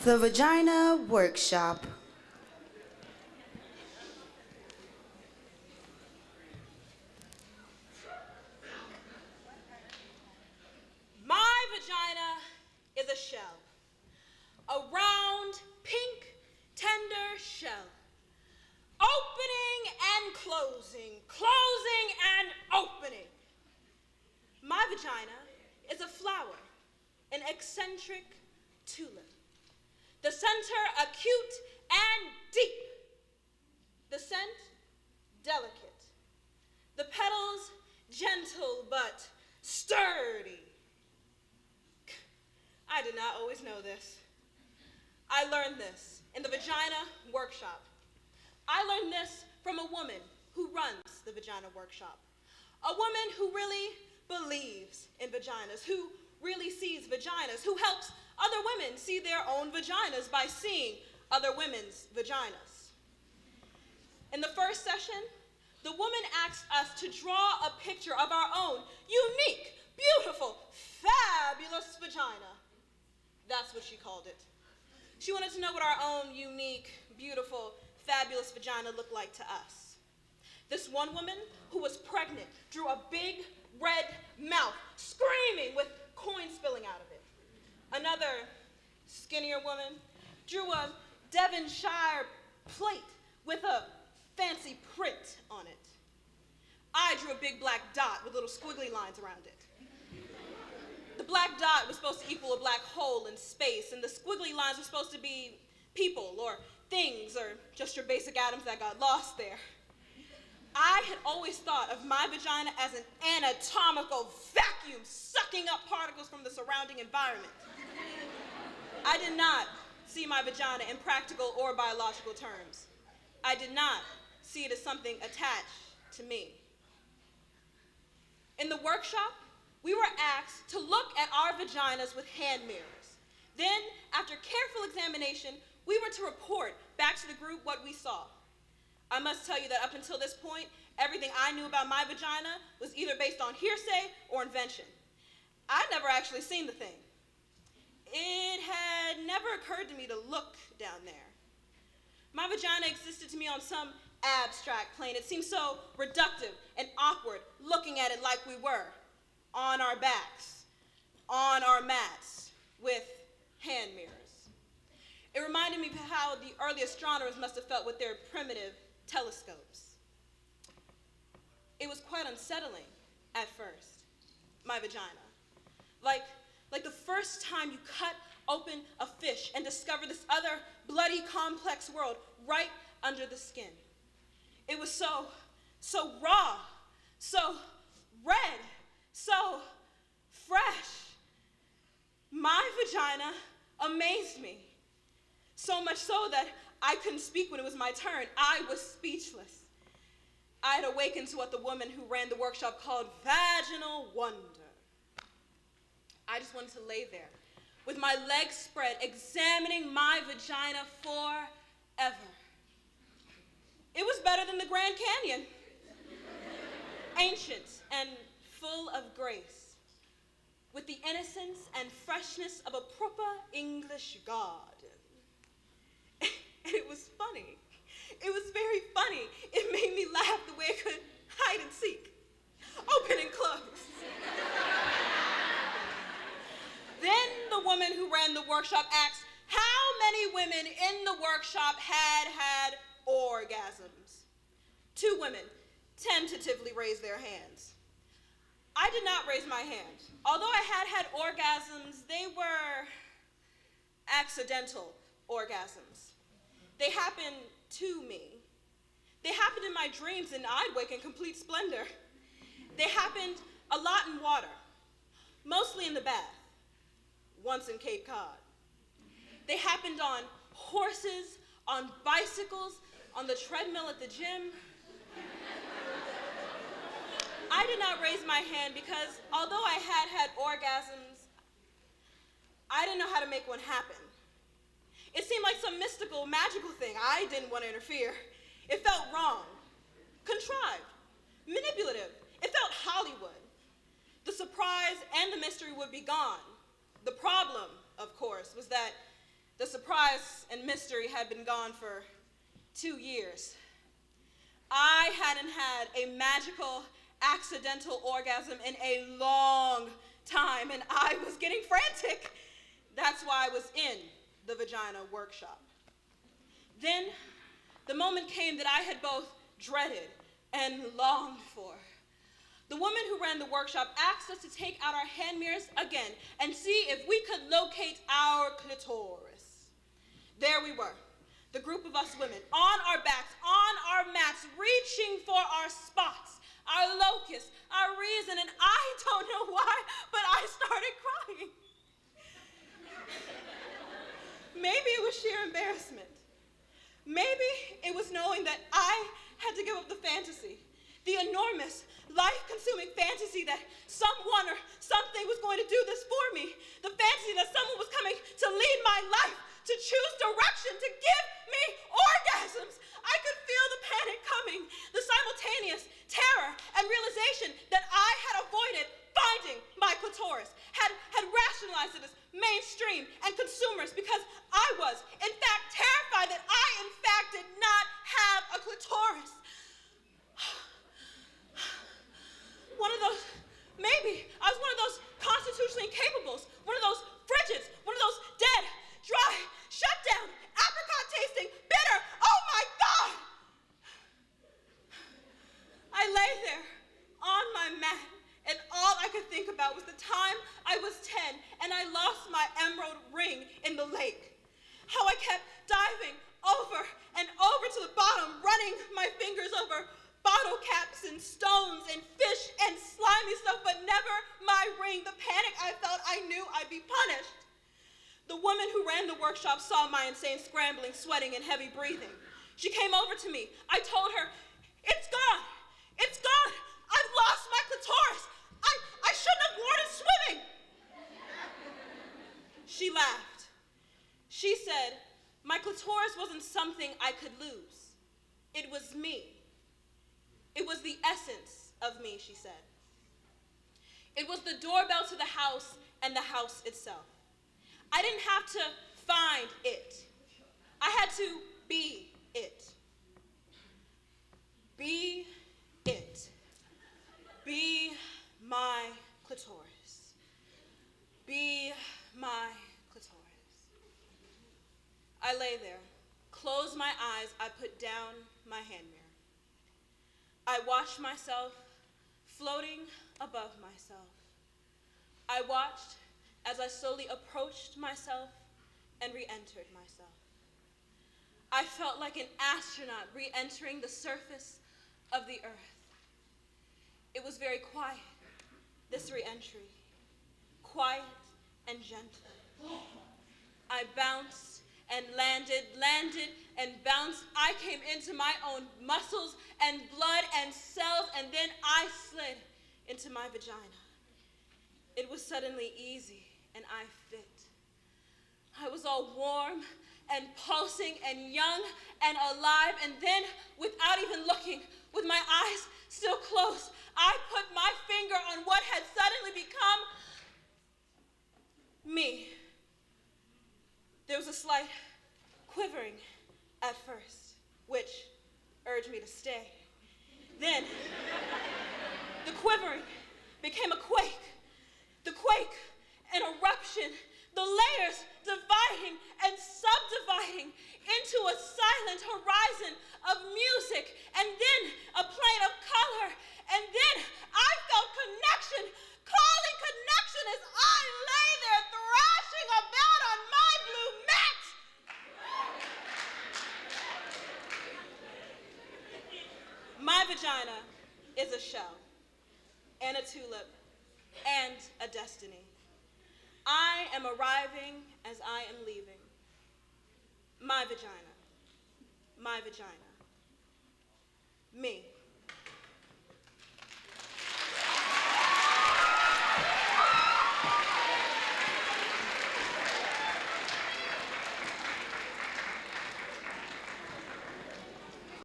The Vagina Workshop. My vagina is a shell. A round, pink, tender shell. Opening and closing, closing and opening. My vagina is a flower, an eccentric tulip. The center acute and deep. The scent delicate. The petals gentle but sturdy. I did not always know this. I learned this in the Vagina Workshop. I learned this from a woman who runs the Vagina Workshop. A woman who really believes in vaginas, who really sees vaginas, who helps other women see their own vaginas by seeing other women's vaginas. In the first session, the woman asked us to draw a picture of our own unique, beautiful, fabulous vagina. That's what she called it. She wanted to know what our own unique, beautiful, fabulous vagina looked like to us. This one woman who was pregnant drew a big red mouth, screaming with coins spilling out of it. Another skinnier woman drew a Devonshire plate with a fancy print on it. I drew a big black dot with little squiggly lines around it. The black dot was supposed to equal a black hole in space, and the squiggly lines were supposed to be people or things or just your basic atoms that got lost there. I had always thought of my vagina as an anatomical vacuum sucking up particles from the surrounding environment. I did not see my vagina in practical or biological terms. I did not see it as something attached to me. In the workshop, we were asked to look at our vaginas with hand mirrors. Then, after careful examination, we were to report back to the group what we saw. I must tell you that up until this point, everything I knew about my vagina was either based on hearsay or invention. I'd never actually seen the thing. It had never occurred to me to look down there. My vagina existed to me on some abstract plane. It seemed so reductive and awkward looking at it like we were, on our backs, on our mats, with hand mirrors. It reminded me of how the early astronomers must have felt with their primitive telescopes. It was quite unsettling at first, my vagina. Like the first time you cut open a fish and discover this other bloody complex world right under the skin. It was so raw, so red, so fresh. My vagina amazed me. So much so that I couldn't speak when it was my turn. I was speechless. I had awakened to what the woman who ran the workshop called vaginal wonder. I just wanted to lay there with my legs spread, examining my vagina forever. It was better than the Grand Canyon. Ancient and full of grace, with the innocence and freshness of a proper English garden. And it was funny. It was very funny. It made me laugh the way it could hide and seek, open and close. Then the woman who ran the workshop asked how many women in the workshop had orgasms. 2 women tentatively raised their hands. I did not raise my hand. Although I had orgasms, they were accidental orgasms. They happened to me. They happened in my dreams, and I'd wake in complete splendor. They happened a lot in water, mostly in the bath, once in Cape Cod. They happened on horses, on bicycles, on the treadmill at the gym. I did not raise my hand because although I had orgasms, I didn't know how to make one happen. It seemed like some mystical, magical thing. I didn't want to interfere. It felt wrong, contrived, manipulative. It felt Hollywood. The surprise and the mystery would be gone. The problem, of course, was that The surprise and mystery had been gone for 2 years. I hadn't had a magical, accidental orgasm in a long time, and I was getting frantic. That's why I was in the Vagina workshop. Then the moment came that I had both dreaded and longed for. The woman who ran the workshop asked us to take out our hand mirrors again and see if we could locate our clitoris. There we were, the group of us women, on our backs, on our mats, reaching for our spots, our locus, our reason, and I don't know why, but I started crying. Maybe it was sheer embarrassment. Maybe it was knowing that I had to give up the fantasy, the enormous, life-consuming fantasy that someone or something was going to do this for me, the fantasy that someone was coming to lead my life, to choose direction, to give me orgasms. I could feel the panic coming, the simultaneous terror and realization that I had avoided finding my clitoris, had rationalized it as mainstream and consumers because I was, in fact, terrified that I, in fact, did not have a clitoris. Maybe I was one of those constitutionally incapables, one of those frigids, one of those dead, dry, shut down, apricot tasting, bitter, oh my God! I lay there on my mat, and all I could think about was the time I was 10 and I lost my emerald ring in the lake. How I kept diving over and over to the bottom, running my fingers over bottle caps and stones and fish and slimy stuff, but never my ring. The panic I felt, I knew I'd be punished. The woman who ran the workshop saw my insane scrambling, sweating, and heavy breathing. She came over to me. I told her, "It's gone. It's gone. I've lost my clitoris. I shouldn't have worn it swimming." She laughed. She said, "My clitoris wasn't something I could lose. It was me. It was the essence of me," she said. It was the doorbell to the house and the house itself. I didn't have to find it. I had to be it. Be it. Be my clitoris. Be my clitoris. I lay there, closed my eyes, I put down my hand mirror. I watched myself floating above myself. I watched as I slowly approached myself and re-entered myself. I felt like an astronaut re-entering the surface of the earth. It was very quiet, this re-entry, quiet and gentle. I bounced and landed and bounced. I came into my own muscles and blood and cells, and then I slid into my vagina. It was suddenly easy, and I fit. I was all warm and pulsing and young and alive, and then, without even looking, with my eyes still closed, I put my finger on what had suddenly become me. There was a slight quivering at first, which urged me to stay. Then, the quivering became a quake. The quake, an eruption, the layers dividing and subdividing into a silent horizon of music, and then a plane of color, and then I felt connection, calling connection as I lay there thrashing about on my blue mat. My vagina is a shell, and a tulip, and a destiny. I am arriving as I am leaving. My vagina, me.